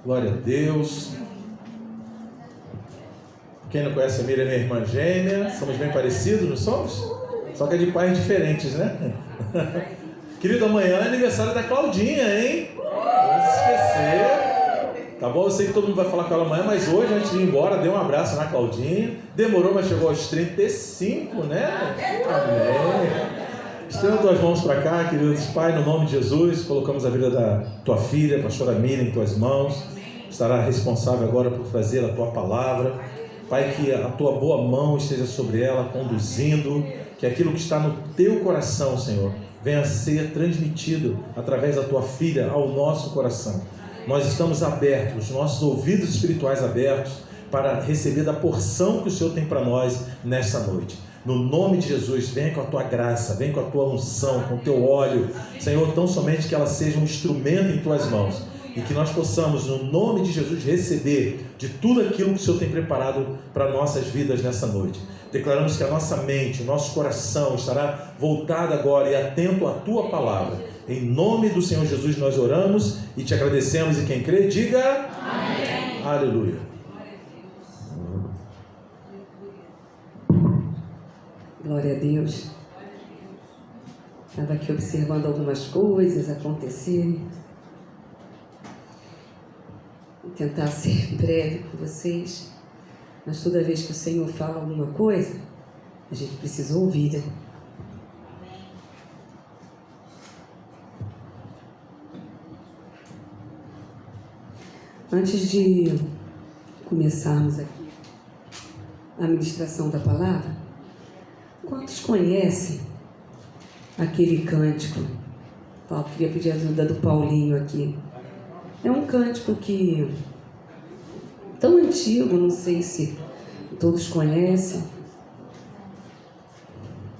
Glória a Deus. Quem não conhece a Miriam é minha irmã gêmea. Somos bem parecidos, não somos? Só que é de pais diferentes, né? Querido, amanhã é aniversário da Claudinha, hein? Não se esquecer. Tá bom? Eu sei que todo mundo vai falar com ela amanhã, mas hoje, antes de ir embora, dê um abraço na Claudinha. Demorou, mas chegou aos 35, né? Amém. Estenda tuas mãos para cá, queridos. Pai, no nome de Jesus, colocamos a vida da tua filha, a pastora Miriam, em tuas mãos. Estará responsável agora por trazer a tua palavra. Pai, que a tua boa mão esteja sobre ela, conduzindo, que aquilo que está no teu coração, Senhor, venha a ser transmitido através da tua filha ao nosso coração. Nós estamos abertos, nossos ouvidos espirituais abertos, para receber da porção que o Senhor tem para nós nesta noite. No nome de Jesus, vem com a tua graça, vem com a tua unção, com o teu óleo, Senhor, tão somente que ela seja um instrumento em tuas mãos, e que nós possamos, no nome de Jesus, receber de tudo aquilo que o Senhor tem preparado para nossas vidas nessa noite. Declaramos que a nossa mente, o nosso coração estará voltado agora e atento à tua palavra. Em nome do Senhor Jesus nós oramos e te agradecemos, e quem crê, diga amém. Aleluia. Glória a Deus. Estava aqui observando algumas coisas acontecerem. Vou tentar ser breve com vocês, mas toda vez que o Senhor fala alguma coisa, a gente precisa ouvir, né? Antes de começarmos aqui a ministração da palavra, quantos conhecem aquele cântico? Eu queria pedir a ajuda do Paulinho aqui. É um cântico que tão antigo, não sei se todos conhecem.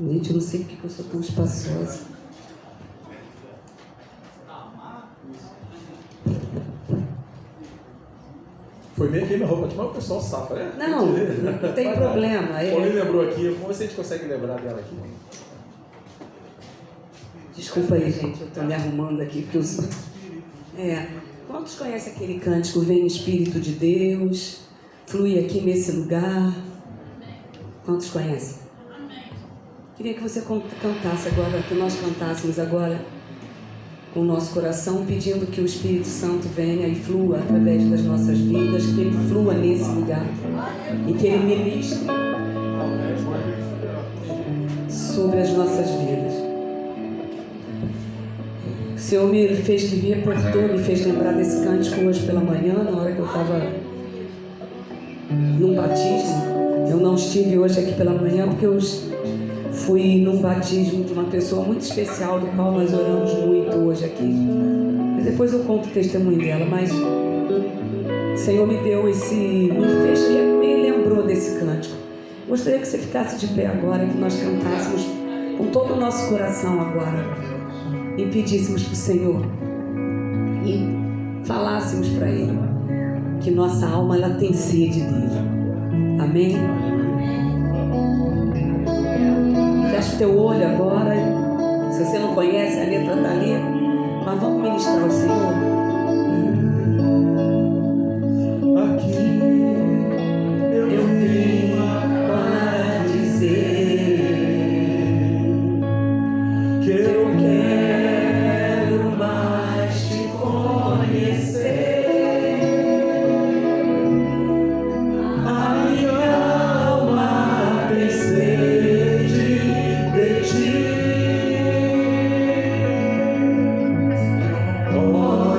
Gente, eu não sei porque eu sou tão espaçosa. Foi bem aqui minha roupa, mas o pessoal safa, né? Não tem problema. O Paulinho lembrou aqui, vamos ver se a gente consegue lembrar dela aqui. Desculpa aí, gente, eu estou me arrumando aqui porque eu sou... Quantos conhecem aquele cântico? Vem o Espírito de Deus, flui aqui nesse lugar. Quantos conhecem? Queria que você cantasse agora, que nós cantássemos agora com o nosso coração, pedindo que o Espírito Santo venha e flua através das nossas vidas, que Ele flua nesse lugar e que Ele ministre sobre as nossas vidas. O Senhor me fez, me reportou, me fez lembrar desse cântico hoje pela manhã, na hora que eu estava num batismo. Eu não estive hoje aqui pela manhã porque eu fui num batismo de uma pessoa muito especial, do qual nós oramos muito hoje aqui. Mas depois eu conto o testemunho dela, mas o Senhor me deu me lembrou desse cântico. Gostaria que você ficasse de pé agora, que nós cantássemos com todo o nosso coração agora e pedíssemos para o Senhor e falássemos para Ele que nossa alma ela tem sede dele. Amém? Fecha o teu olho agora. Se você não conhece, a letra está ali, mas vamos ministrar ao Senhor. Aqui Eu vim para dizer que eu quero mais te conhecer. A minha alma tem sede de ti. Oh,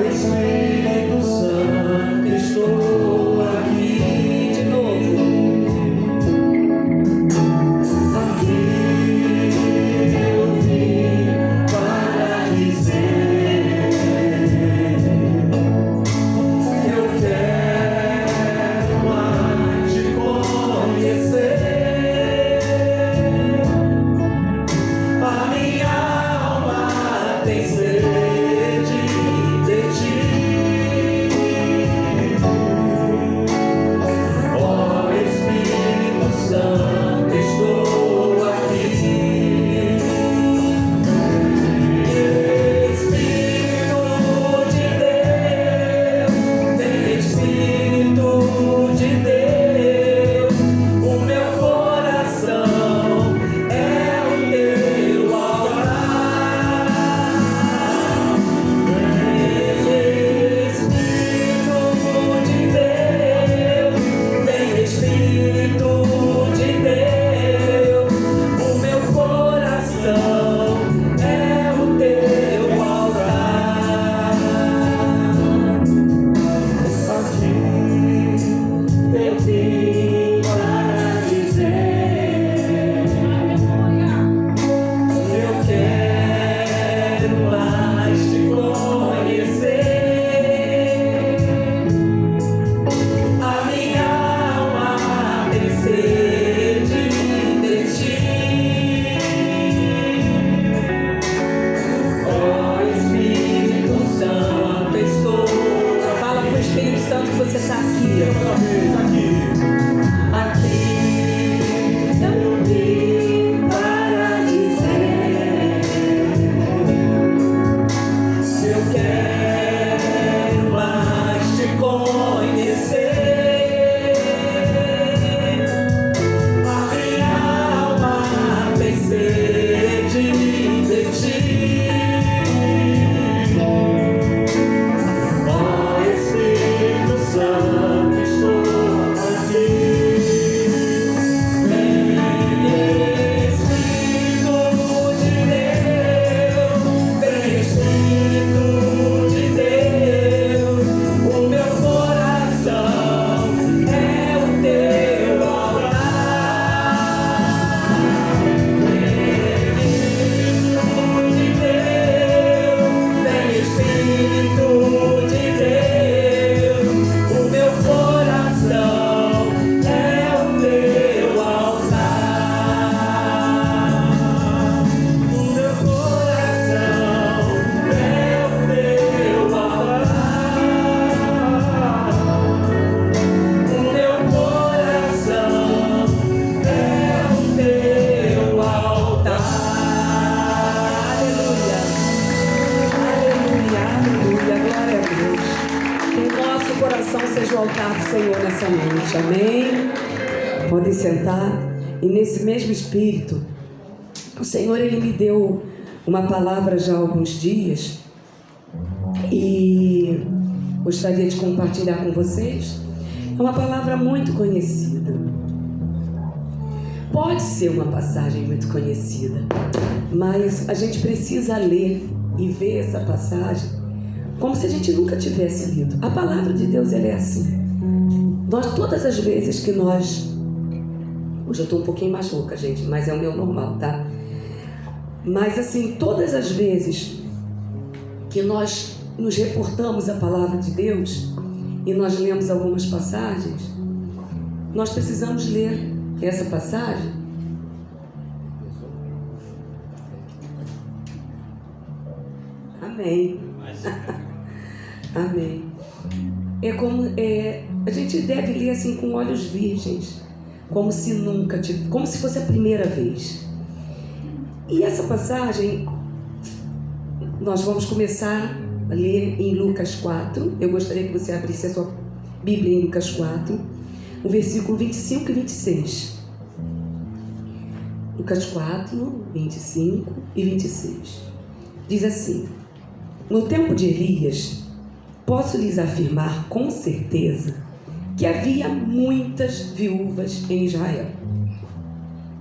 Senhor nessa noite, amém? Podem sentar. E nesse mesmo espírito, o Senhor, Ele me deu uma palavra já há alguns dias e gostaria de compartilhar com vocês. É uma palavra muito conhecida. Pode ser uma passagem muito conhecida, mas a gente precisa ler e ver essa passagem como se a gente nunca tivesse lido. A palavra de Deus, ela é assim. Nós, todas as vezes que nós... Hoje eu estou um pouquinho mais rouca, gente, mas é o meu normal, tá? Mas assim, todas as vezes que nós nos reportamos à palavra de Deus e nós lemos algumas passagens, nós precisamos ler essa passagem amém. Amém. É como a gente deve ler assim com olhos virgens, como se nunca, como se fosse a primeira vez. E essa passagem nós vamos começar a ler em Lucas 4. Eu gostaria que você abrisse a sua Bíblia em Lucas 4, o versículo 25 e 26. Lucas 4, 25 e 26. Diz assim: no tempo de Elias, posso lhes afirmar com certeza que havia muitas viúvas em Israel.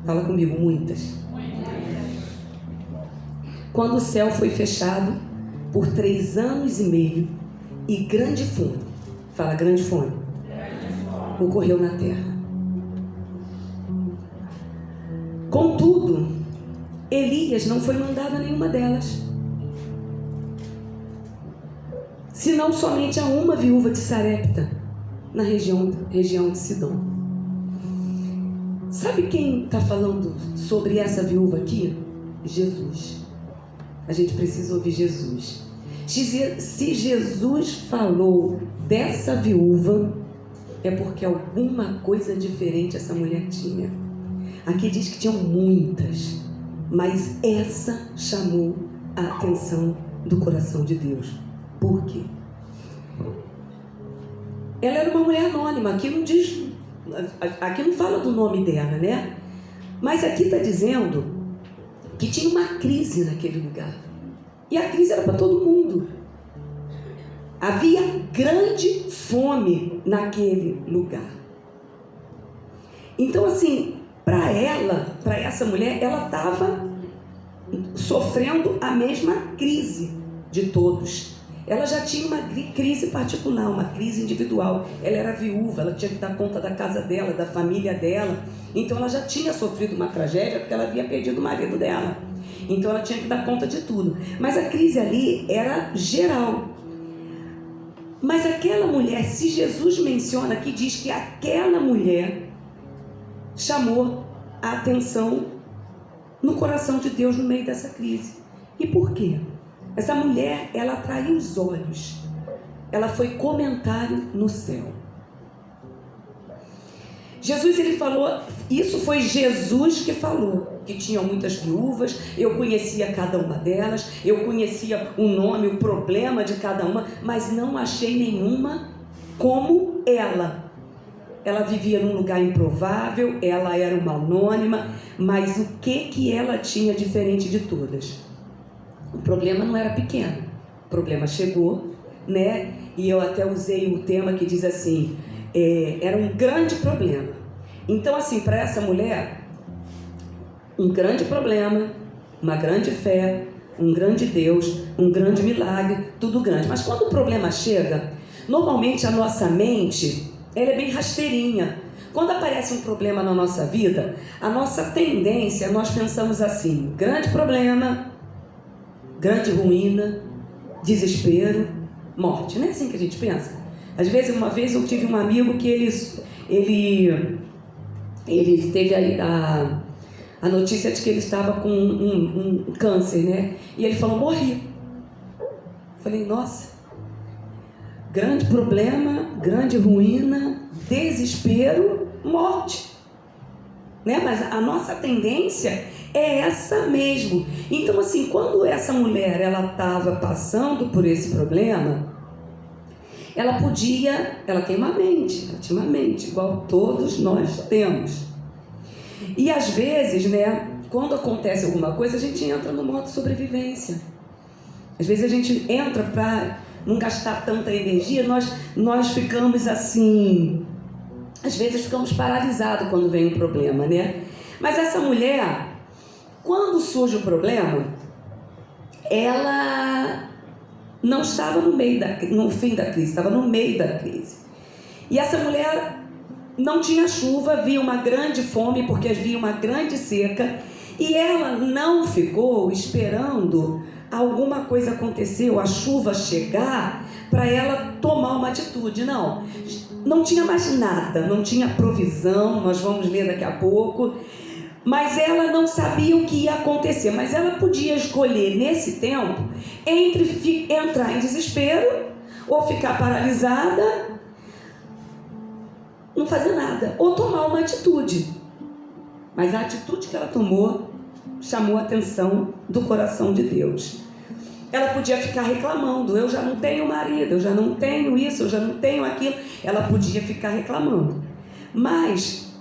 Fala comigo, muitas. Quando o céu foi fechado por 3 anos e meio e grande fome, fala grande fome, ocorreu na terra. Contudo, Elias não foi mandado a nenhuma delas, senão somente a uma viúva de Sarepta, na região de Sidom. Sabe quem está falando sobre essa viúva aqui? Jesus. A gente precisa ouvir Jesus. Se Jesus falou dessa viúva, é porque alguma coisa diferente essa mulher tinha. Aqui diz que tinham muitas, mas essa chamou a atenção do coração de Deus. Por quê? Ela era uma mulher anônima. Aqui não diz, aqui não fala do nome dela, né? Mas aqui está dizendo que tinha uma crise naquele lugar. E a crise era para todo mundo. Havia grande fome naquele lugar. Então, assim, para ela, para essa mulher, ela estava sofrendo a mesma crise de todos. Ela já tinha uma crise particular, uma crise individual. Ela era viúva, ela tinha que dar conta da casa dela, da família dela. Então ela já tinha sofrido uma tragédia porque ela havia perdido o marido dela. Então ela tinha que dar conta de tudo. Mas a crise ali era geral. Mas aquela mulher, se Jesus menciona aqui, diz que aquela mulher chamou a atenção no coração de Deus no meio dessa crise. E por quê? Essa mulher, ela atraiu os olhos. Ela foi comentário no céu. Jesus, ele falou, isso foi Jesus que falou, que tinham muitas viúvas, eu conhecia cada uma delas, eu conhecia o nome, o problema de cada uma, mas não achei nenhuma como ela. Ela vivia num lugar improvável, ela era uma anônima, mas o que ela tinha diferente de todas? O problema não era pequeno, o problema chegou, né? E eu até usei o tema que diz assim, era um grande problema. Então, assim, para essa mulher, um grande problema, uma grande fé, um grande Deus, um grande milagre, tudo grande. Mas quando o problema chega, normalmente a nossa mente, ela é bem rasteirinha. Quando aparece um problema na nossa vida, a nossa tendência, nós pensamos assim, grande problema, grande ruína, desespero, morte. Não é assim que a gente pensa? Às vezes, uma vez eu tive um amigo que ele teve a notícia de que ele estava com um câncer, né? E ele falou, morri. Falei, nossa, grande problema, grande ruína, desespero, morte. Né? Mas a nossa tendência é essa mesmo. Então, assim, quando essa mulher ela estava passando por esse problema, ela tem uma mente, ela tinha uma mente, igual todos nós temos. E às vezes, né, quando acontece alguma coisa, a gente entra no modo sobrevivência. Às vezes a gente entra para não gastar tanta energia, nós ficamos assim, às vezes ficamos paralisados quando vem um problema, né? Mas essa mulher, quando surge o problema, ela não estava no fim da crise, estava no meio da crise. E essa mulher não tinha chuva, havia uma grande fome, porque havia uma grande seca, e ela não ficou esperando alguma coisa acontecer, a chuva chegar, para ela tomar uma atitude. Não tinha mais nada, não tinha provisão, nós vamos ler daqui a pouco, mas ela não sabia o que ia acontecer, mas ela podia escolher nesse tempo entre entrar em desespero ou ficar paralisada, não fazer nada, ou tomar uma atitude. Mas a atitude que ela tomou chamou a atenção do coração de Deus. Ela podia ficar reclamando, eu já não tenho marido, eu já não tenho isso, eu já não tenho aquilo. Ela podia ficar reclamando. Mas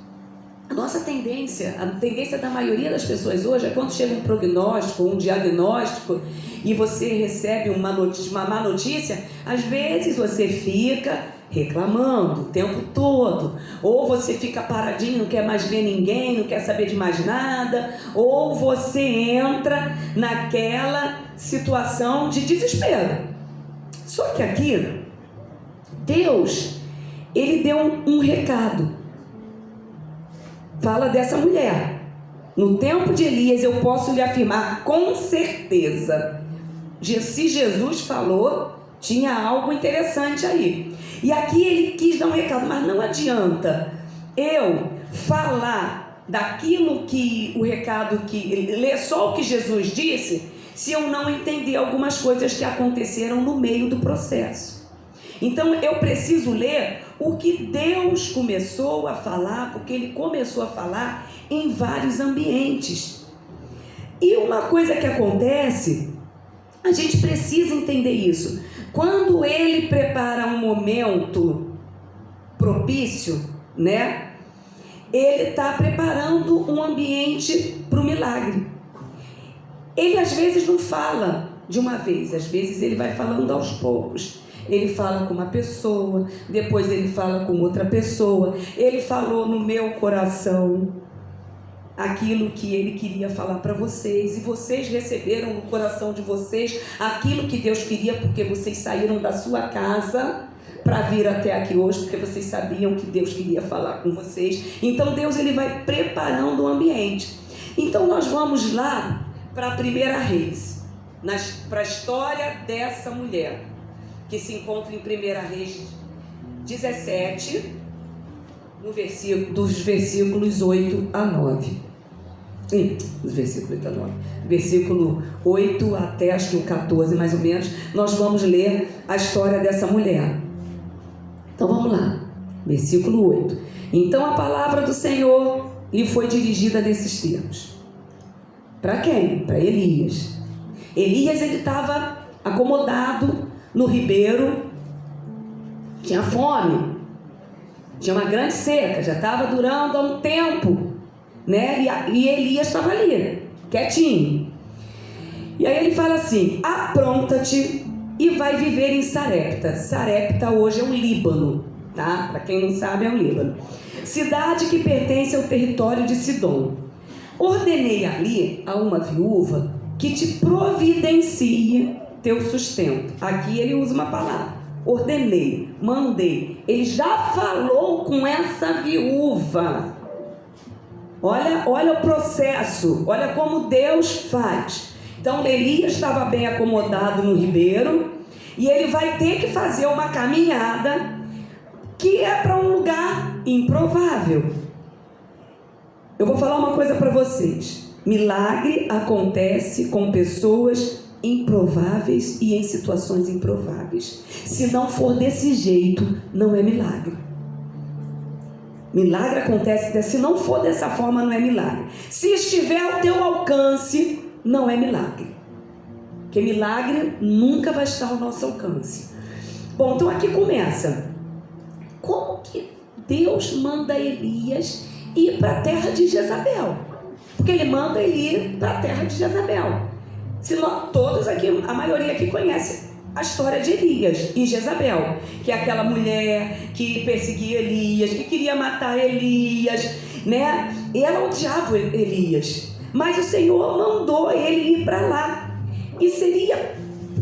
a nossa tendência, a tendência da maioria das pessoas hoje é quando chega um prognóstico, um diagnóstico e você recebe uma má notícia, às vezes você fica reclamando o tempo todo, ou você fica paradinho, não quer mais ver ninguém, não quer saber de mais nada, ou você entra naquela situação de desespero. Só que aqui Deus, ele deu um recado. Fala dessa mulher. No tempo de Elias, eu posso lhe afirmar com certeza, se Jesus falou, tinha algo interessante aí. E aqui ele quis dar um recado, mas não adianta eu falar daquilo que o recado que ler só o que Jesus disse, se eu não entender algumas coisas que aconteceram no meio do processo. Então eu preciso ler o que Deus começou a falar, porque ele começou a falar em vários ambientes. E uma coisa que acontece, a gente precisa entender isso. Quando ele prepara um momento propício, né? Ele está preparando um ambiente para o milagre. Ele às vezes não fala de uma vez, às vezes ele vai falando aos poucos. Ele fala com uma pessoa, depois ele fala com outra pessoa. Ele falou no meu coração aquilo que ele queria falar para vocês, e vocês receberam no coração de vocês aquilo que Deus queria, porque vocês saíram da sua casa para vir até aqui hoje, porque vocês sabiam que Deus queria falar com vocês. Então Deus, ele vai preparando o ambiente. Então nós vamos lá para a primeira Reis, para a história dessa mulher, que se encontra em 1 Reis 17, dos versículos 8 a 9. Versículo 8 até acho que o 14 mais ou menos, nós vamos ler a história dessa mulher. Então vamos lá, versículo 8. Então a palavra do Senhor lhe foi dirigida nesses termos. Para quem? Para Elias. Elias, ele estava acomodado no ribeiro, tinha fome, tinha uma grande seca, já estava durando há um tempo, né? E Elias estava ali, quietinho. E aí ele fala assim: apronta-te e vai viver em Sarepta. Sarepta hoje é o Líbano, tá? Para quem não sabe, é o Líbano. Cidade que pertence ao território de Sidom. Ordenei ali a uma viúva que te providencie teu sustento. Aqui ele usa uma palavra: ordenei, mandei. Ele já falou com essa viúva. Olha o processo, olha como Deus faz. Então Elias estava bem acomodado no ribeiro, e ele vai ter que fazer uma caminhada que é para um lugar improvável. Eu vou falar uma coisa para vocês: milagre acontece com pessoas improváveis e em situações improváveis. Se não for desse jeito, não é milagre. Milagre acontece, se não for dessa forma, não é milagre. Se estiver ao teu alcance, não é milagre. Porque milagre nunca vai estar ao nosso alcance. Bom, então aqui começa. Como que Deus manda Elias ir para a terra de Jezabel? Porque ele manda ele ir para a terra de Jezabel. Se nós, todos aqui, a maioria aqui conhece a história de Elias e Jezabel, que é aquela mulher que perseguia Elias, que queria matar Elias, né? Ela odiava Elias, mas o Senhor mandou ele ir para lá. E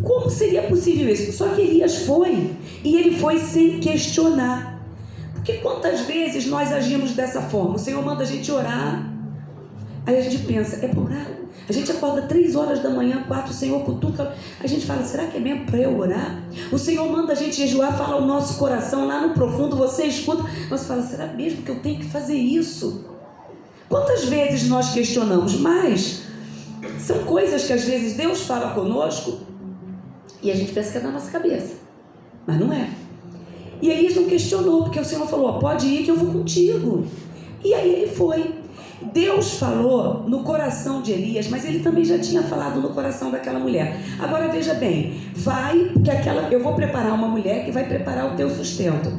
como seria possível isso? Só que Elias foi, e ele foi sem questionar. Porque quantas vezes nós agimos dessa forma? O Senhor manda a gente orar, aí a gente pensa, é para orar? A gente acorda 3 horas da manhã, 4, o Senhor cutuca, a gente fala, será que é mesmo para eu orar? O Senhor manda a gente jejuar, fala o nosso coração lá no profundo, você escuta, nós fala, será mesmo que eu tenho que fazer isso? Quantas vezes nós questionamos? Mas são coisas que às vezes Deus fala conosco e a gente pensa que é da nossa cabeça, mas não é. E Elias não questionou, porque o Senhor falou, pode ir que eu vou contigo. E aí ele foi. Deus falou no coração de Elias, mas ele também já tinha falado no coração daquela mulher. Agora veja bem, vai, que eu vou preparar uma mulher que vai preparar o teu sustento.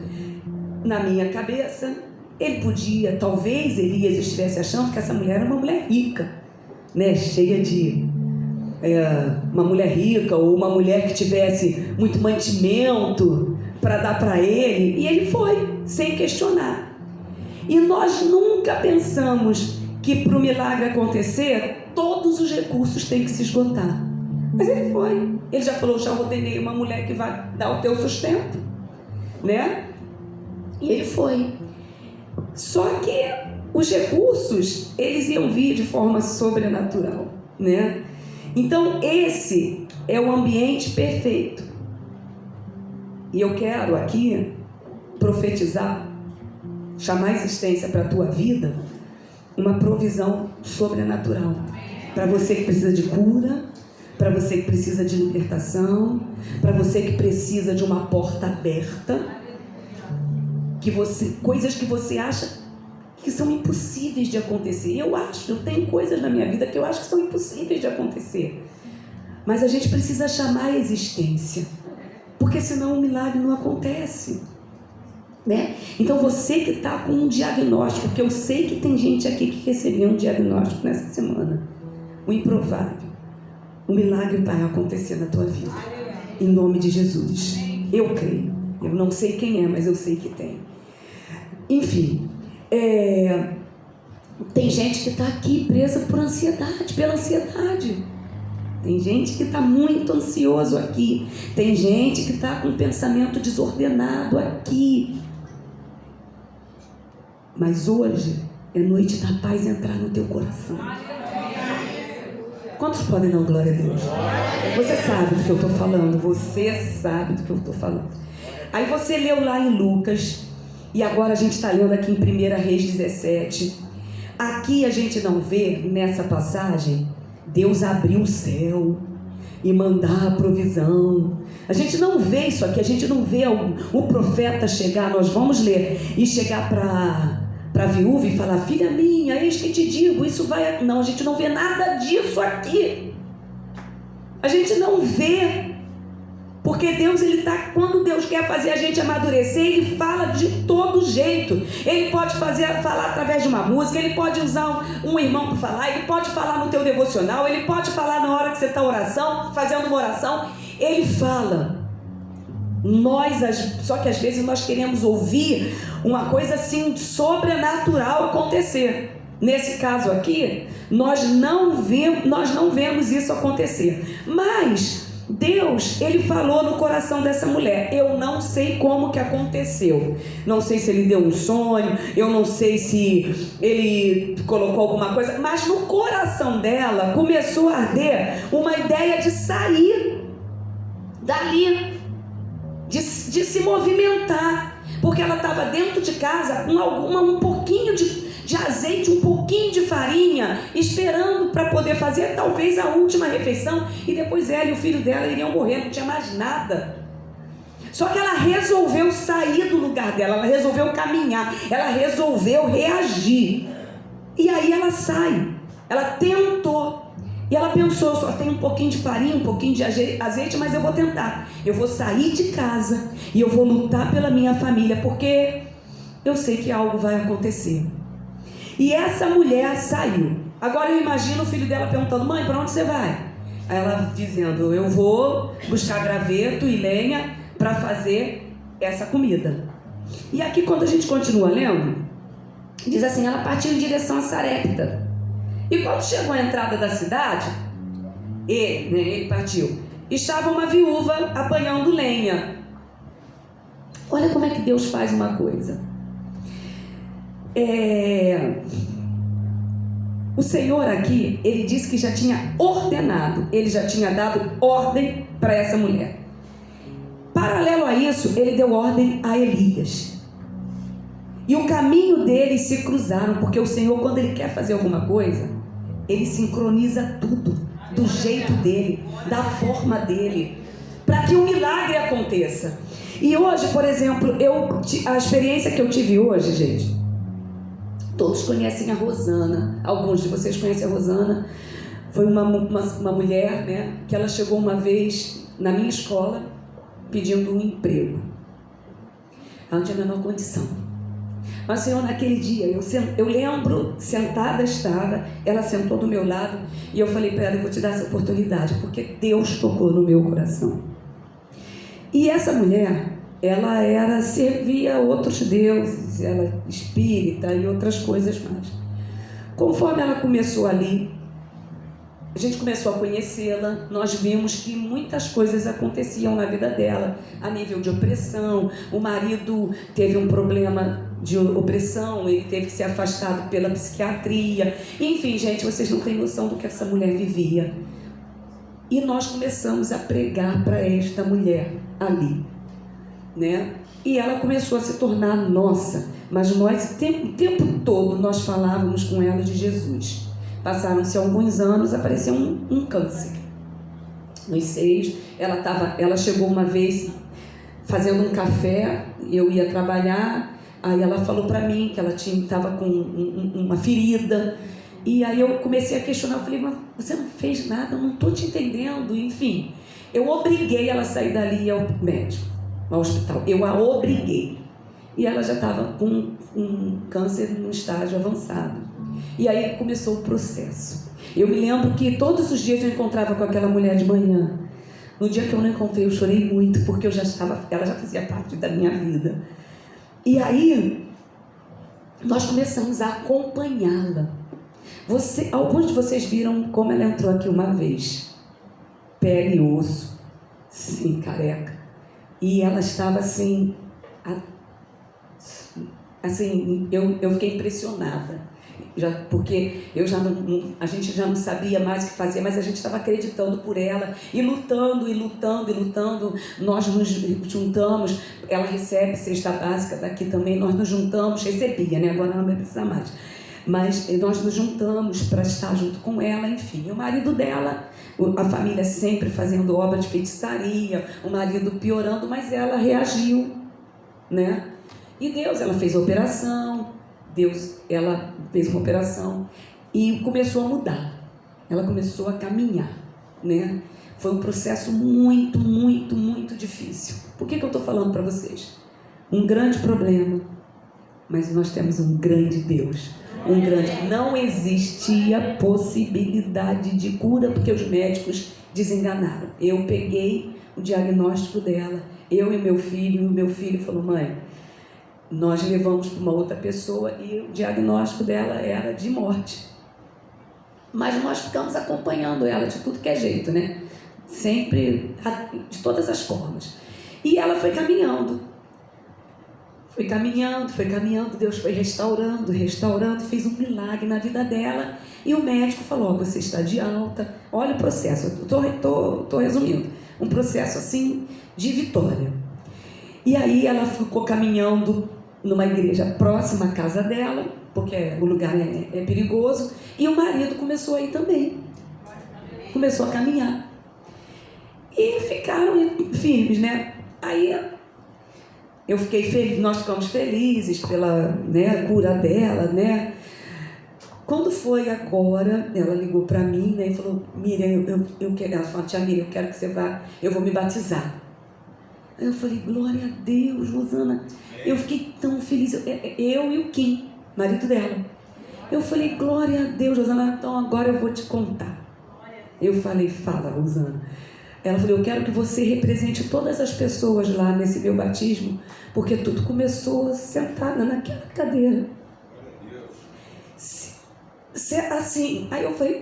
Na minha cabeça, ele podia, talvez Elias estivesse achando que essa mulher era uma mulher rica, né? Cheia de uma mulher rica, ou uma mulher que tivesse muito mantimento para dar para ele, e ele foi, sem questionar. E nós nunca pensamos que para o milagre acontecer, todos os recursos têm que se esgotar. Mas ele foi. Ele já falou, já ordenei uma mulher que vai dar o teu sustento, né? E ele foi. Só que os recursos, eles iam vir de forma sobrenatural, né? Então esse é o ambiente perfeito. E eu quero aqui profetizar, chamar a existência para a tua vida uma provisão sobrenatural. Para você que precisa de cura, para você que precisa de libertação, para você que precisa de uma porta aberta, coisas que você acha que são impossíveis de acontecer. Eu tenho coisas na minha vida que eu acho que são impossíveis de acontecer. Mas a gente precisa chamar a existência, porque senão o milagre não acontece, né? Então você que está com um diagnóstico, porque eu sei que tem gente aqui que recebeu um diagnóstico nessa semana, o improvável, o milagre vai acontecer na tua vida, em nome de Jesus. Eu creio, eu não sei quem é, mas eu sei que tem. Enfim, tem gente que está aqui presa pela ansiedade. Tem gente que está muito ansioso aqui. Tem gente que está com pensamento desordenado aqui. Mas hoje é noite da paz entrar no teu coração. Quantos podem dar glória a Deus? Você sabe do que eu estou falando. Você sabe do que eu estou falando. Aí você leu lá em Lucas. E agora a gente está lendo aqui em 1 Reis 17. Aqui a gente não vê, nessa passagem, Deus abrir o céu e mandar a provisão. A gente não vê isso aqui, a gente não vê o profeta chegar, nós vamos ler, e chegar para a viúva e falar, filha minha, eis que te digo, isso vai... Não, a gente não vê nada disso aqui. A gente não vê, porque Deus, quando Deus quer fazer a gente amadurecer, Ele fala de todo jeito. Ele pode falar através de uma música, Ele pode usar um irmão para falar, Ele pode falar no teu devocional, Ele pode falar na hora que você está fazendo uma oração. Ele fala. Só que às vezes nós queremos ouvir uma coisa assim sobrenatural acontecer. Nesse caso aqui, nós não vemos isso acontecer. Mas Deus, Ele falou no coração dessa mulher. Eu não sei como que aconteceu. Não sei se Ele deu um sonho, eu não sei se Ele colocou alguma coisa, mas no coração dela começou a arder uma ideia de sair dali, de se movimentar, porque ela estava dentro de casa com um pouquinho de azeite, um pouquinho de farinha, esperando para poder fazer talvez a última refeição, e depois ela e o filho dela iriam morrer, não tinha mais nada. Só que ela resolveu sair do lugar dela, ela resolveu caminhar, ela resolveu reagir, e aí ela sai. Ela tentou, E ela pensou, só tem um pouquinho de farinha, um pouquinho de azeite, mas eu vou tentar. Eu vou sair de casa e eu vou lutar pela minha família, porque eu sei que algo vai acontecer. E essa mulher saiu. Agora eu imagino o filho dela perguntando: mãe, para onde você vai? Aí ela dizendo: eu vou buscar graveto e lenha para fazer essa comida. E aqui, quando a gente continua lendo, diz assim: ela partiu em direção a Sarepta. E quando chegou à entrada da cidade, ele partiu. Estava uma viúva apanhando lenha. Olha como é que Deus faz uma coisa. O Senhor aqui, ele disse que já tinha ordenado, ele já tinha dado ordem para essa mulher. Paralelo a isso, ele deu ordem a Elias. E o caminho deles se cruzaram, porque o Senhor, quando ele quer fazer alguma coisa, ele sincroniza tudo do jeito dele, da forma dele, para que o milagre aconteça. E hoje, por exemplo, a experiência que eu tive hoje, gente, todos conhecem a Rosana, alguns de vocês conhecem a Rosana. Foi uma mulher, né, que ela chegou uma vez na minha escola pedindo um emprego. Ela não tinha a menor condição. Mas, Senhor, naquele dia, eu lembro, sentada estava, ela sentou do meu lado e eu falei para ela: eu vou te dar essa oportunidade, porque Deus tocou no meu coração. E essa mulher, ela servia outros deuses, ela espírita e outras coisas mais. Conforme ela começou ali, a gente começou a conhecê-la, nós vimos que muitas coisas aconteciam na vida dela, a nível de opressão. O marido teve um problema de opressão, ele teve que ser afastado pela psiquiatria. Enfim, gente, vocês não têm noção do que essa mulher vivia. E nós começamos a pregar para esta mulher ali, né? E ela começou a se tornar nossa, mas nós, o tempo todo, nós falávamos com ela de Jesus. Passaram-se alguns anos, apareceu um câncer nos seios. Ela chegou uma vez fazendo um café, eu ia trabalhar, aí ela falou para mim que ela estava com uma ferida. E aí eu comecei a questionar, eu falei: mas você não fez nada, eu não estou te entendendo. Enfim, eu obriguei ela a sair dali e ir ao médico, ao hospital. Eu a obriguei. E ela já estava com um câncer no estágio avançado. E aí começou o processo. Eu me lembro que todos os dias eu encontrava com aquela mulher de manhã. No dia que eu não encontrei, eu chorei muito, porque ela já fazia parte da minha vida. E aí nós começamos a acompanhá-la. Alguns de vocês viram como ela entrou aqui uma vez, pele e osso, sim, careca. E ela estava assim, eu fiquei impressionada. Porque a gente já não sabia mais o que fazer, mas a gente estava acreditando por ela e lutando. Nós nos juntamos, ela recebe cesta básica daqui também, nós nos juntamos, recebia, né? Agora ela não vai precisar mais. Mas nós nos juntamos para estar junto com ela, enfim. O marido dela, a família sempre fazendo obra de feitiçaria, o marido piorando, mas ela reagiu, né? E ela fez a operação. Ela fez uma operação e começou a mudar. Ela começou a caminhar, né? Foi um processo muito, muito, muito difícil. Por que eu estou falando para vocês? Um grande problema, mas nós temos um grande Deus. Não existia possibilidade de cura, porque os médicos desenganaram. Eu peguei o diagnóstico dela, eu e meu filho, e o meu filho falou: mãe, nós levamos para uma outra pessoa e o diagnóstico dela era de morte. Mas nós ficamos acompanhando ela de tudo que é jeito, né? Sempre, de todas as formas. E ela foi caminhando. Deus foi restaurando, fez um milagre na vida dela. E o médico falou: você está de alta. Olha o processo, estou resumindo. Um processo assim de vitória. E aí ela ficou caminhando numa igreja próxima à casa dela, porque o lugar é perigoso, e o marido começou a ir também. Começou a caminhar. E ficaram firmes, né? Aí eu fiquei feliz, nós ficamos felizes pela, né, cura dela, né? Quando foi agora, ela ligou para mim, né, e falou: Miriam, eu quero. Ela falou: tia Miriam, eu quero que você vá, eu vou me batizar. Aí eu falei: glória a Deus, Rosana. Eu fiquei tão feliz, eu e o Kim, marido dela. Eu falei: glória a Deus, Rosana, então agora eu vou te contar. Eu falei: fala, Rosana. Ela falou: eu quero que você represente todas as pessoas lá nesse meu batismo, porque tudo começou sentada naquela cadeira. Assim, aí eu falei: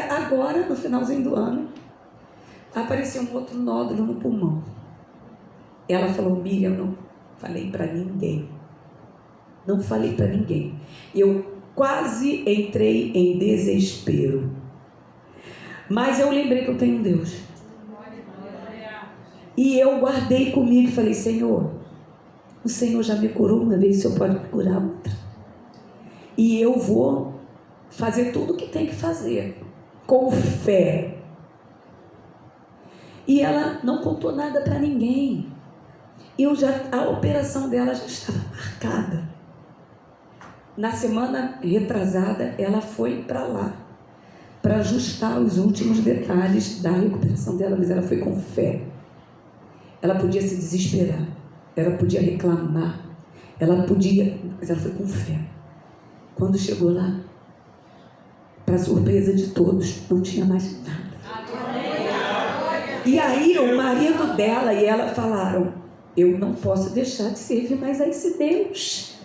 agora, no finalzinho do ano, apareceu um outro nódulo no pulmão. Ela falou: Miriam, eu não falei para ninguém. Não falei para ninguém. Eu quase entrei em desespero. Mas eu lembrei que eu tenho um Deus. E eu guardei comigo e falei: Senhor, o Senhor já me curou uma vez, o Senhor pode me curar outra. E eu vou fazer tudo o que tem que fazer, com fé. E ela não contou nada para ninguém. A operação dela já estava marcada. Na semana retrasada, ela foi para lá, para ajustar os últimos detalhes da recuperação dela, mas ela foi com fé. Ela podia se desesperar, ela podia reclamar, mas ela foi com fé. Quando chegou lá, para surpresa de todos, não tinha mais nada. E aí o marido dela e ela falaram: eu não posso deixar de servir mais a esse Deus.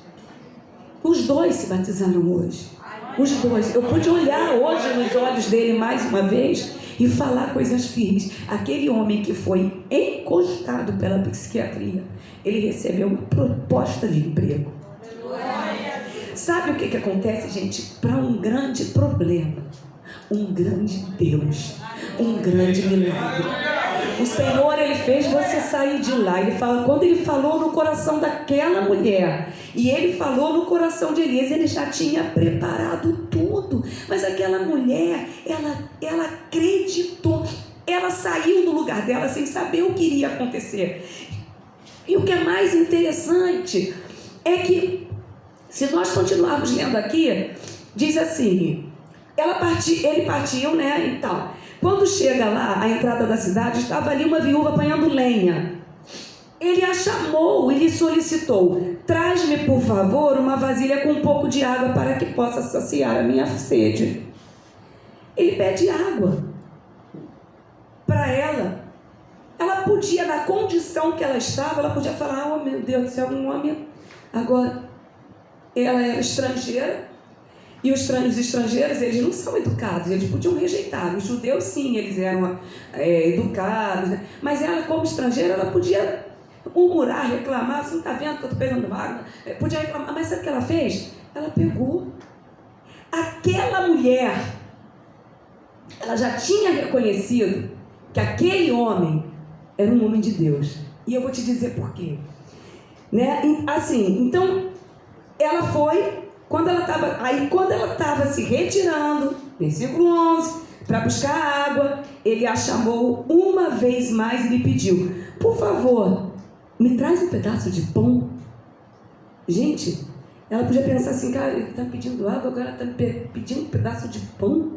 Os dois se batizaram hoje. Os dois. Eu pude olhar hoje nos olhos dele mais uma vez e falar coisas firmes. Aquele homem que foi encostado pela psiquiatria, ele recebeu uma proposta de emprego. Sabe o que acontece, gente? Para um grande problema, um grande Deus, um grande milagre. O Senhor, Ele fez você sair de lá. Quando Ele falou no coração daquela mulher, e Ele falou no coração de Elias, Ele já tinha preparado tudo. Mas aquela mulher, ela acreditou. Ela saiu do lugar dela sem saber o que iria acontecer. E o que é mais interessante é que, se nós continuarmos lendo aqui, diz assim: ele partiu, né, e tal. Quando chega lá, à entrada da cidade, estava ali uma viúva apanhando lenha. Ele a chamou e lhe solicitou: traz-me, por favor, uma vasilha com um pouco de água para que possa saciar a minha sede. Ele pede água para ela. Ela podia, na condição que ela estava, ela podia falar: oh meu Deus do céu, um homem. Agora, ela era estrangeira. E os estrangeiros, eles não são educados, eles podiam rejeitar. Os judeus, sim, eles eram educados, né? Mas ela, como estrangeira, ela podia murmurar, reclamar: você não está vendo que eu estou pegando água? Podia reclamar, mas sabe o que ela fez? Ela pegou. Aquela mulher, ela já tinha reconhecido que aquele homem era um homem de Deus. E eu vou te dizer por quê. Né? Assim, então, ela foi... Quando ela estava se retirando, versículo 11, para buscar água, ele a chamou uma vez mais e lhe pediu: por favor, me traz um pedaço de pão. Gente, ela podia pensar assim: cara, ele está pedindo água, agora está pedindo um pedaço de pão.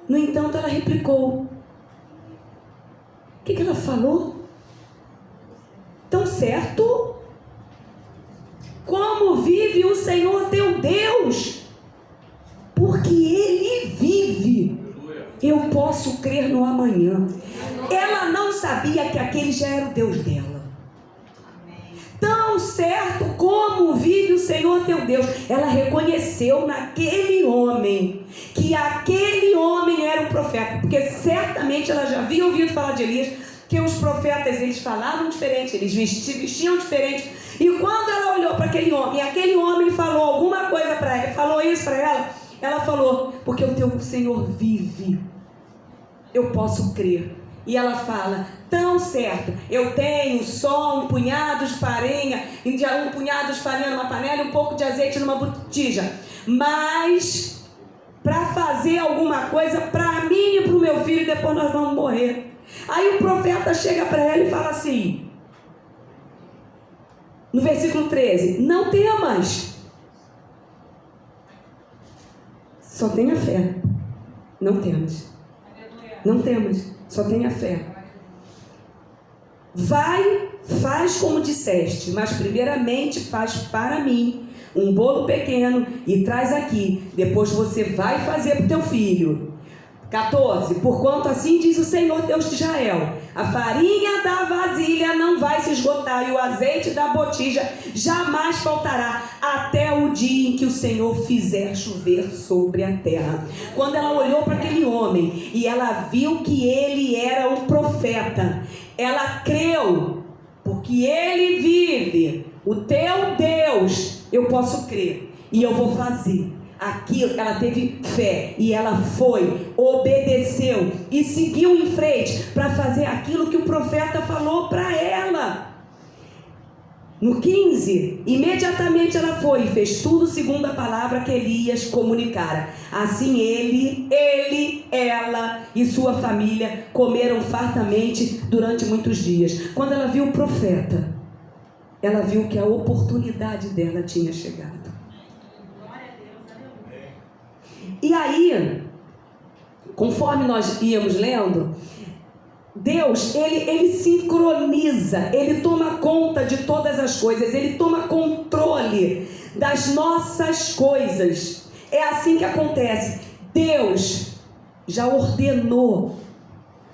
No entanto, ela replicou. O que ela falou? Tão certo como vive o Senhor teu Deus, porque Ele vive, eu posso crer no amanhã. Ela não sabia que aquele já era o Deus dela. Tão certo como vive o Senhor teu Deus, ela reconheceu naquele homem que aquele homem era um profeta, porque certamente ela já havia ouvido falar de Elias, que os profetas, eles falavam diferente, eles vestiam diferente. E quando ela olhou para aquele homem, e aquele homem falou alguma coisa para ela, falou isso para ela, ela falou: porque o teu Senhor vive, eu posso crer. E ela fala: tão certo, eu tenho só um punhado de farinha numa panela e um pouco de azeite numa botija, mas para fazer alguma coisa para mim e para o meu filho, depois nós vamos morrer. Aí o profeta chega para ela e fala assim, no versículo 13: não temas, Só tenha fé. Não temas. Não temas. Só tenha fé. Vai, faz como disseste, mas primeiramente faz para mim um bolo pequeno e traz aqui. Depois você vai fazer para o teu filho. 14. Porquanto assim diz o Senhor Deus de Israel: a farinha da vasilha não vai se esgotar e o azeite da botija jamais faltará até o dia em que o Senhor fizer chover sobre a terra. Quando ela olhou para aquele homem e ela viu que ele era um profeta, ela creu, porque ele vive, o teu Deus, eu posso crer e eu vou fazer. Aquilo, ela teve fé e ela foi, obedeceu e seguiu em frente para fazer aquilo que o profeta falou para ela. No 15, imediatamente ela foi e fez tudo segundo a palavra que Elias comunicara. Assim ela e sua família comeram fartamente durante muitos dias. Quando ela viu o profeta, ela viu que a oportunidade dela tinha chegado. E aí, conforme nós íamos lendo, Deus, ele sincroniza, ele toma conta de todas as coisas, ele toma controle das nossas coisas. É assim que acontece. Deus já ordenou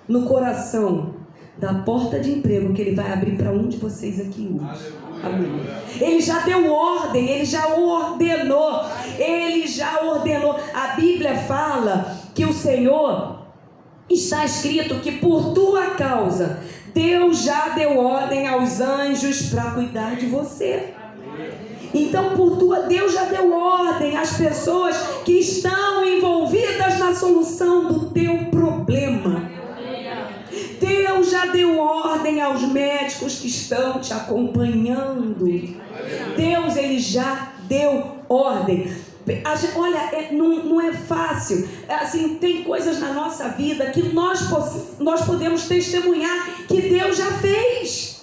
no coração da porta de emprego que ele vai abrir para um de vocês aqui hoje. Amém. Ele já deu ordem, ele já ordenou, A Bíblia fala que o Senhor, está escrito que por tua causa Deus já deu ordem aos anjos para cuidar de você. Então Deus já deu ordem às pessoas que estão envolvidas na solução do teu problema. Deus já deu ordem aos médicos que estão te acompanhando. Deus, ele já deu ordem. Olha, não é fácil. Assim, tem coisas na nossa vida que nós podemos testemunhar que Deus já fez.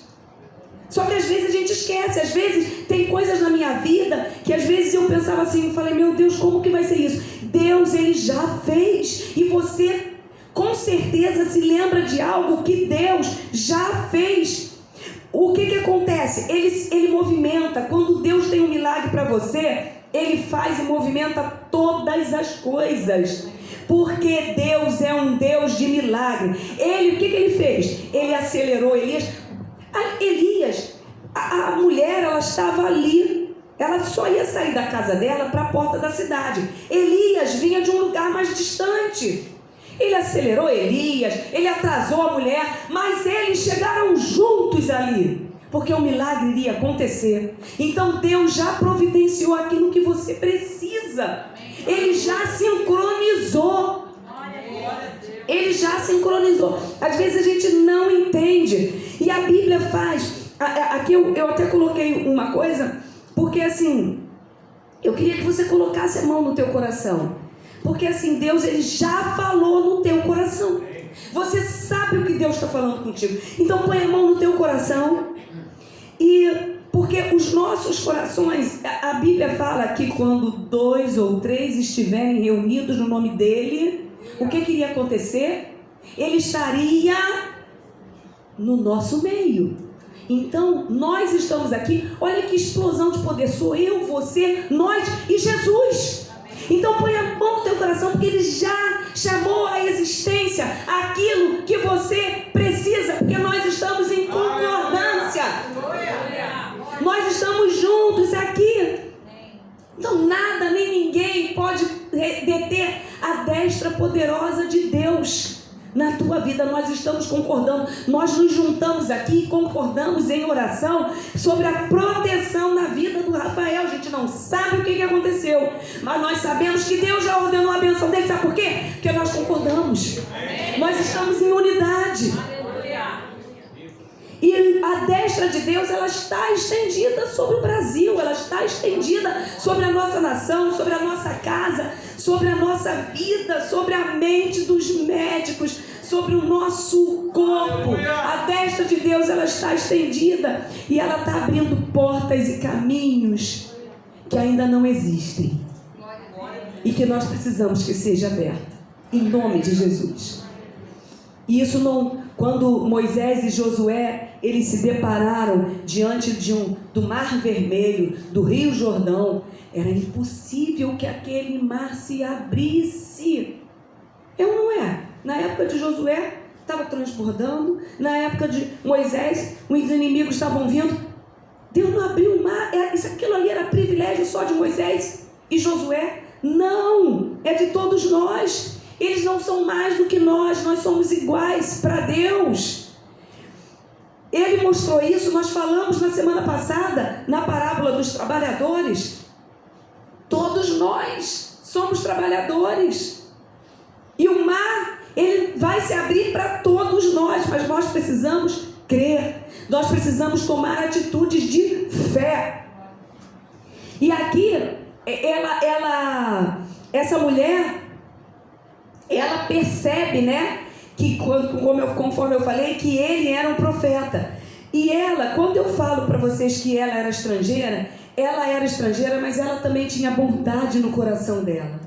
Só que às vezes a gente esquece. Às vezes tem coisas na minha vida que às vezes eu pensava assim, eu falei, meu Deus, como que vai ser isso? Deus, ele já fez. E você com certeza se lembra de algo que Deus já fez. O que acontece? Ele movimenta. Quando Deus tem um milagre para você, ele faz e movimenta todas as coisas. Porque Deus é um Deus de milagre. O que ele fez? Ele acelerou Elias. A mulher, ela estava ali. Ela só ia sair da casa dela para a porta da cidade. Elias vinha de um lugar mais distante. Ele acelerou Elias, ele atrasou a mulher, mas eles chegaram juntos ali, porque o milagre iria acontecer. Então Deus já providenciou aquilo que você precisa. Ele já sincronizou. Às vezes a gente não entende. E a Bíblia faz. Aqui eu até coloquei uma coisa, porque assim, eu queria que você colocasse a mão no teu coração. Porque assim, Deus, ele já falou no teu coração. Você sabe o que Deus está falando contigo. Então põe a mão no teu coração. E porque os nossos corações, a Bíblia fala que quando 2 ou 3 estiverem reunidos no nome dele, o que iria acontecer? Ele estaria no nosso meio. Então nós estamos aqui. Olha que explosão de poder. Sou eu, você, nós e Jesus. Então põe a mão no teu coração, porque ele já chamou à existência aquilo que você precisa, porque nós estamos em concordância. Nós estamos juntos aqui. Então nada nem ninguém pode deter a destra poderosa de Deus na tua vida. Nós estamos concordando, nós nos juntamos aqui e concordamos em oração sobre a proteção na vida do Rafael. A gente não sabe o que aconteceu, mas nós sabemos que Deus já ordenou a bênção dele. Sabe por quê? Porque nós concordamos. Nós estamos em unidade. E a destra de Deus, ela está estendida sobre o Brasil, ela está estendida sobre a nossa nação, sobre a nossa casa, sobre a nossa vida, sobre a mente dos médicos, sobre o nosso corpo. A destra de Deus, ela está estendida e ela está abrindo portas e caminhos que ainda não existem. e que nós precisamos que seja aberta, em nome de Jesus. E isso não, quando Moisés e Josué, eles se depararam diante do Mar Vermelho, do Rio Jordão, era impossível que aquele mar se abrisse. É ou não é? Na época de Josué, estava transbordando. Na época de Moisés, os inimigos estavam vindo. Deus não abriu o mar. Aquilo ali era privilégio só de Moisés e Josué? Não, é de todos nós. Eles não são mais do que nós somos iguais para Deus. Ele mostrou isso, nós falamos na semana passada, na parábola dos trabalhadores. Todos nós somos trabalhadores. E o mar, ele vai se abrir para todos nós, mas nós precisamos crer. Nós precisamos tomar atitudes de fé. E aqui, essa mulher, ela percebe, né, que conforme eu falei, que ele era um profeta. E ela, quando eu falo para vocês que ela era estrangeira, mas ela também tinha bondade no coração dela.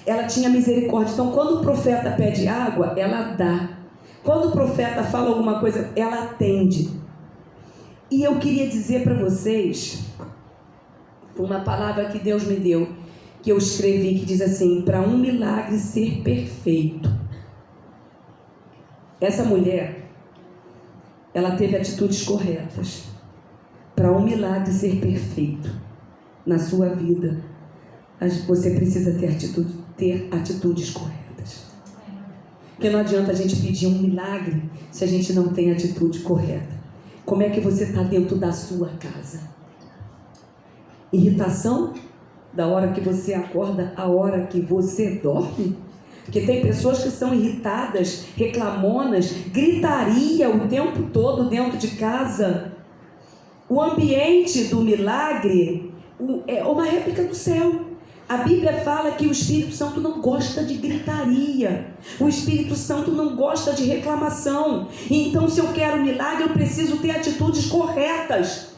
Ela tinha misericórdia. Então, quando o profeta pede água, ela dá. Quando o profeta fala alguma coisa, ela atende. E eu queria dizer para vocês, uma palavra que Deus me deu, que eu escrevi, que diz assim: para um milagre ser perfeito. Essa mulher, ela teve atitudes corretas. Para um milagre ser perfeito na sua vida, você precisa ter atitudes corretas. Porque não adianta a gente pedir um milagre se a gente não tem atitude correta. Como é que você está dentro da sua casa? Irritação? Da hora que você acorda, a hora que você dorme? Porque tem pessoas que são irritadas, reclamonas, gritaria o tempo todo dentro de casa. O ambiente do milagre é uma réplica do céu. A Bíblia fala que o Espírito Santo não gosta de gritaria. O Espírito Santo não gosta de reclamação. Então, se eu quero milagre, eu preciso ter atitudes corretas.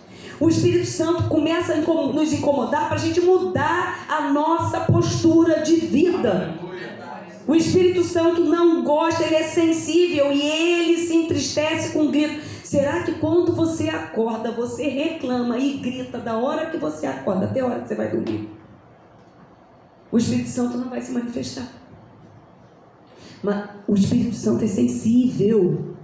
O Espírito Santo começa a nos incomodar para a gente mudar a nossa postura de vida. O Espírito Santo não gosta, ele é sensível e ele se entristece com grito. Será que quando você acorda, você reclama e grita da hora que você acorda até a hora que você vai dormir? O Espírito Santo não vai se manifestar. Mas o Espírito Santo é sensível.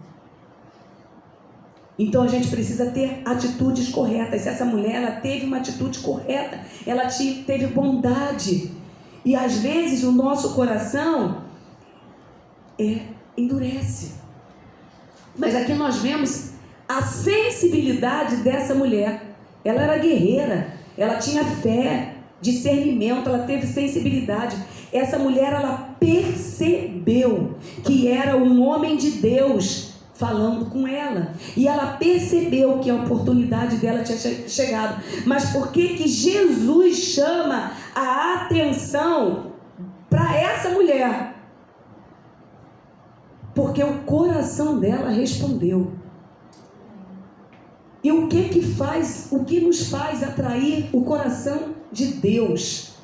Então a gente precisa ter atitudes corretas. Se essa mulher, ela teve uma atitude correta, ela teve bondade. E às vezes o nosso coração endurece. Mas aqui nós vemos a sensibilidade dessa mulher. Ela era guerreira, ela tinha fé, discernimento, ela teve sensibilidade. Essa mulher, ela percebeu que era um homem de Deus falando com ela, e ela percebeu que a oportunidade dela tinha chegado. Mas por que Jesus chama a atenção para essa mulher? Porque o coração dela respondeu. E o que nos faz atrair o coração de Deus?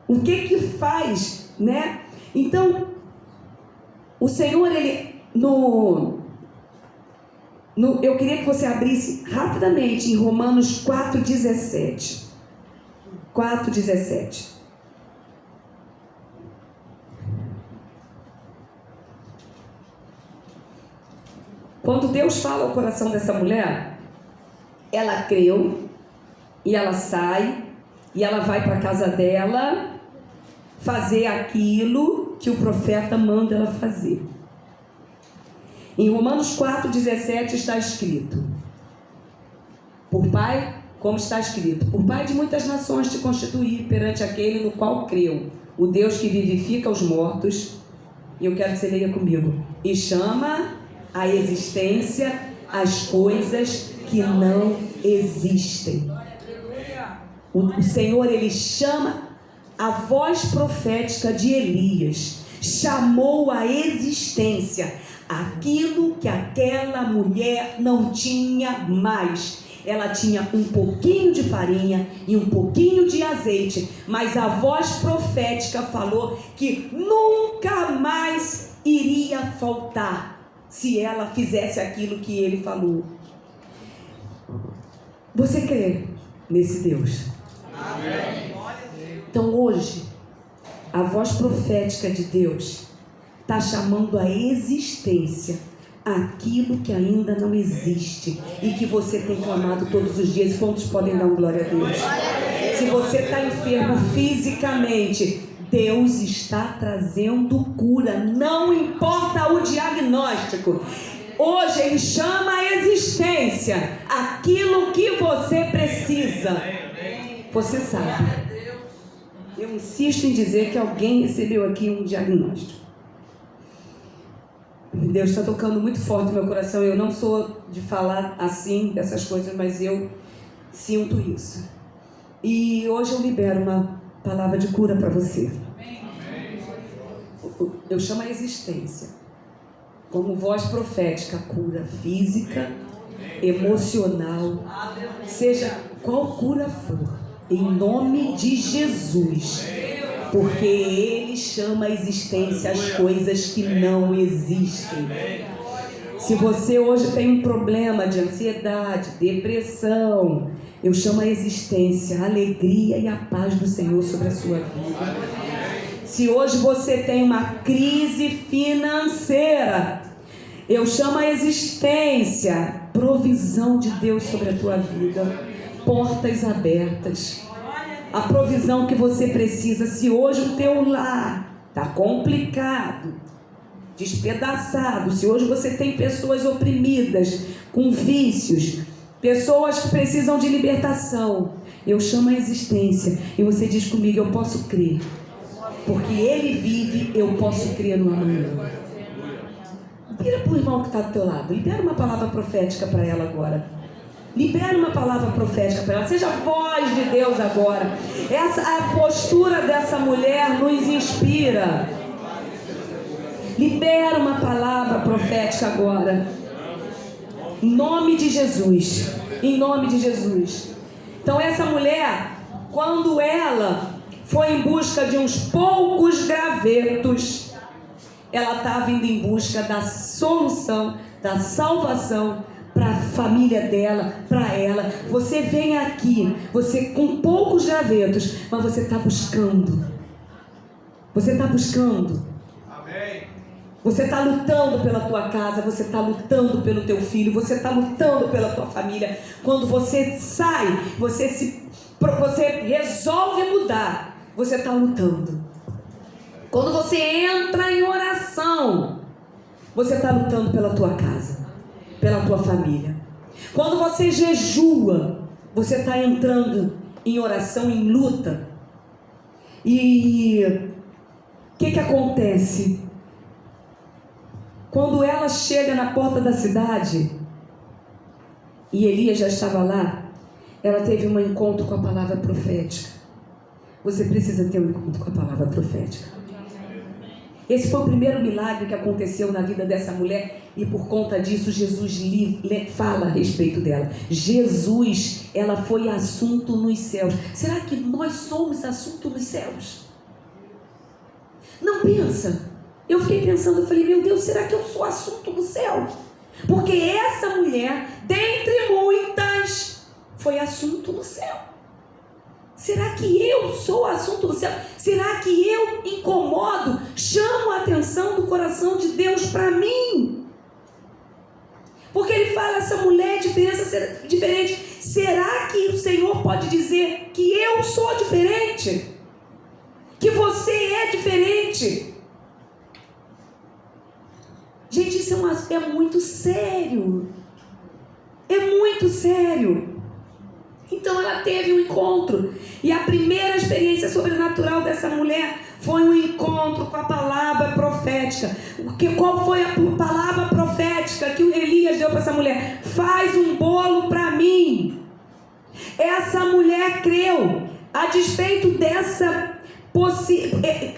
O que faz, né? Então, o Senhor, ele eu queria que você abrisse rapidamente em Romanos 4,17. 4,17. Quando Deus fala ao coração dessa mulher, ela creu, e ela sai, e ela vai para a casa dela fazer aquilo que o profeta manda ela fazer. Em Romanos 4,17 está escrito: por Pai, como está escrito, por Pai de muitas nações te constituí perante aquele no qual creu, o Deus que vivifica os mortos. E eu quero que você leia comigo: e chama a existência as coisas que não existem. O Senhor, ele chama a voz profética de Elias, chamou a existência aquilo que aquela mulher não tinha mais. Ela tinha um pouquinho de farinha e um pouquinho de azeite, mas a voz profética falou que nunca mais iria faltar se ela fizesse aquilo que ele falou. Você crê nesse Deus? Amém. Então hoje, a voz profética de Deus está chamando à existência aquilo que ainda não existe e que você tem clamado todos os dias. Quantos podem dar glória a Deus? Se você está enfermo fisicamente, Deus está trazendo cura, não importa o diagnóstico. Hoje Ele chama à existência aquilo que você precisa. Você sabe, eu insisto em dizer que alguém recebeu aqui um diagnóstico. Deus está tocando muito forte no meu coração. Eu não sou de falar assim, dessas coisas, mas eu sinto isso. E hoje eu libero uma palavra de cura para você. Eu chamo a existência, como voz profética, cura física, emocional, seja qual cura for, em nome de Jesus. Porque Ele chama a existência as coisas que não existem. Se você hoje tem um problema de ansiedade, depressão, eu chamo a existência, a alegria e a paz do Senhor sobre a sua vida. Se hoje você tem uma crise financeira, eu chamo a existência, provisão de Deus sobre a tua vida, portas abertas. A provisão que você precisa. Se hoje o teu lar está complicado, despedaçado, se hoje você tem pessoas oprimidas, com vícios, pessoas que precisam de libertação, eu chamo a existência e você diz comigo: eu posso crer, porque Ele vive, eu posso crer no amanhã. Vira para o irmão que está do teu lado, libera uma palavra profética para ela agora. Libera uma palavra profética para ela. Seja a voz de Deus agora. A postura dessa mulher nos inspira. Libera uma palavra profética agora. Em nome de Jesus. Em nome de Jesus. Então essa mulher, quando ela foi em busca de uns poucos gravetos, ela estava indo em busca da solução, da salvação para a família dela, para ela. Você vem aqui, você com poucos gravetos, mas você está buscando. Você está buscando. Amém. Você está lutando pela tua casa, você está lutando pelo teu filho, você está lutando pela tua família. Quando você sai, você resolve mudar, você está lutando. Quando você entra em oração, você está lutando pela tua casa, pela tua família. Quando você jejua, você está entrando em oração, em luta. E o que acontece? Quando ela chega na porta da cidade, e Elias já estava lá, ela teve um encontro com a palavra profética. Você precisa ter um encontro com a palavra profética. Esse foi o primeiro milagre que aconteceu na vida dessa mulher, e por conta disso Jesus fala a respeito dela. Jesus, ela foi assunto nos céus. Será que nós somos assunto nos céus? Não pensa. Eu fiquei pensando, eu falei, meu Deus, será que eu sou assunto do céu? Porque essa mulher, dentre muitas, foi assunto no céu. Será que eu sou assunto do céu? Será que eu incomodo, chamo a atenção do coração de Deus para mim? Porque ele fala, essa mulher é diferente. Será que o Senhor pode dizer que eu sou diferente? Que você é diferente? Gente, isso é muito sério. É muito sério. Então ela teve um encontro. E a primeira experiência sobrenatural dessa mulher foi um encontro com a palavra profética. Qual foi a palavra profética que o Elias deu para essa mulher? Faz um bolo para mim. Essa mulher creu. A despeito dessa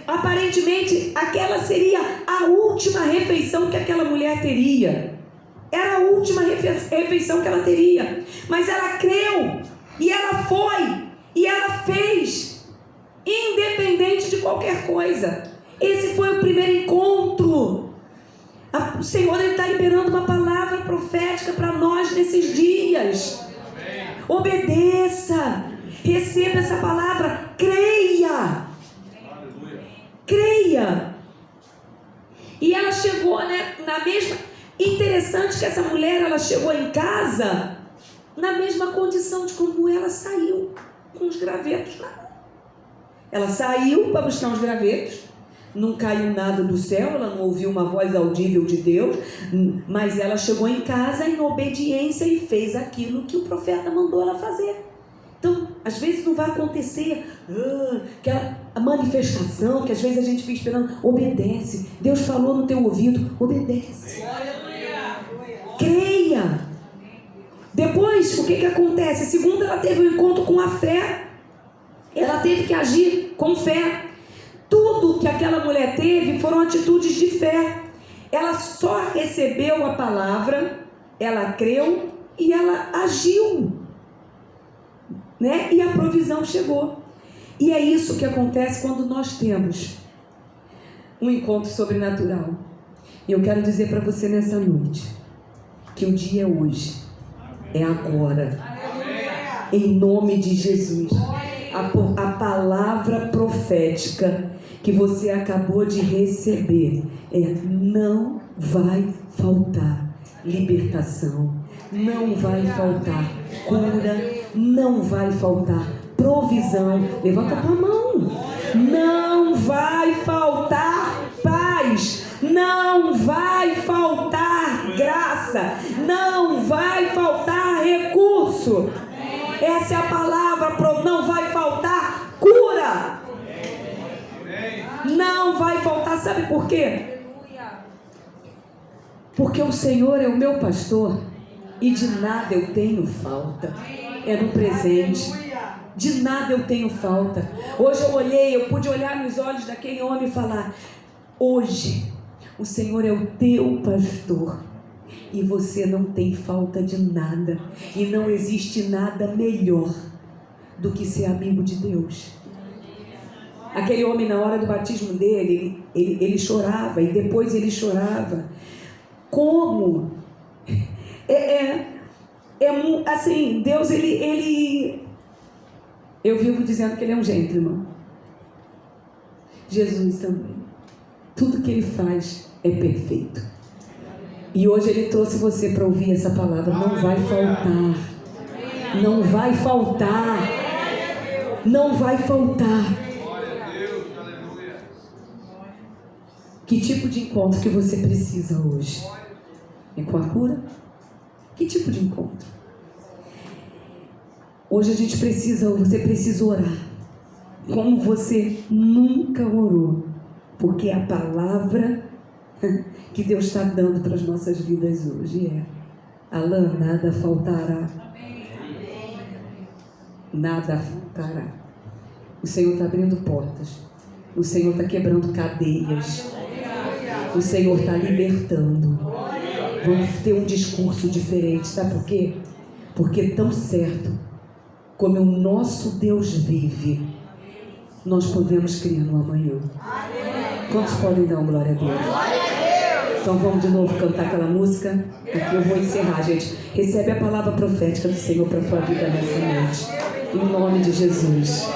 aparentemente aquela seria a última refeição que aquela mulher teria. Era a última refeição que ela teria. Mas ela creu, e ela foi, e ela fez, independente de qualquer coisa. Esse foi o primeiro encontro. O Senhor está liberando uma palavra profética para nós nesses dias. Obedeça, receba essa palavra, creia. Creia. E ela chegou, né, na mesma... Interessante que essa mulher, ela chegou em casa na mesma condição de como ela saiu, com os gravetos na mão. Ela saiu para buscar os gravetos, não caiu nada do céu, ela não ouviu uma voz audível de Deus, mas ela chegou em casa em obediência e fez aquilo que o profeta mandou ela fazer. Então, às vezes não vai acontecer aquela manifestação que às vezes a gente fica esperando. Obedece. Deus falou no teu ouvido, obedece. Creia. Depois, o que acontece? Segundo, ela teve um encontro com a fé. Ela teve que agir com fé. Tudo que aquela mulher teve foram atitudes de fé. Ela só recebeu a palavra, ela creu e ela agiu, né? E a provisão chegou. E é isso que acontece quando nós temos um encontro sobrenatural. E eu quero dizer para você nessa noite que o dia é hoje, é agora, em nome de Jesus. A palavra profética que você acabou de receber não vai faltar libertação, não vai faltar cura, não vai faltar provisão. Levanta a tua mão. Não vai faltar paz, não vai faltar graça, não vai faltar recurso. Essa é a palavra, não vai faltar cura. Não vai faltar, sabe por quê? Porque o Senhor é o meu pastor e de nada eu tenho falta. É no presente. De nada eu tenho falta. Hoje eu pude olhar nos olhos daquele homem e falar: hoje o Senhor é o teu pastor e você não tem falta de nada. E não existe nada melhor do que ser amigo de Deus. Aquele homem, na hora do batismo dele, ele chorava e depois ele chorava. Como? Assim, Deus, eu vivo dizendo que ele é um gentleman. Jesus também. Tudo que ele faz é perfeito. E hoje ele trouxe você para ouvir essa palavra. Não vai faltar. Não vai faltar. Não vai faltar. Que tipo de encontro que você precisa hoje? É com a cura? Que tipo de encontro? Hoje você precisa orar como você nunca orou, porque a palavra que Deus está dando para as nossas vidas hoje é: Alain, nada faltará. Nada faltará. O Senhor está abrindo portas. O Senhor está quebrando cadeias. O Senhor está libertando. Vamos ter um discurso diferente. Sabe por quê? Porque tão certo como o nosso Deus vive, nós podemos criar no amanhã. Quantos podem dar uma glória a Deus? Então vamos de novo cantar aquela música. Aqui eu vou encerrar, gente. Recebe a palavra profética do Senhor para a tua vida nessa noite. Em nome de Jesus.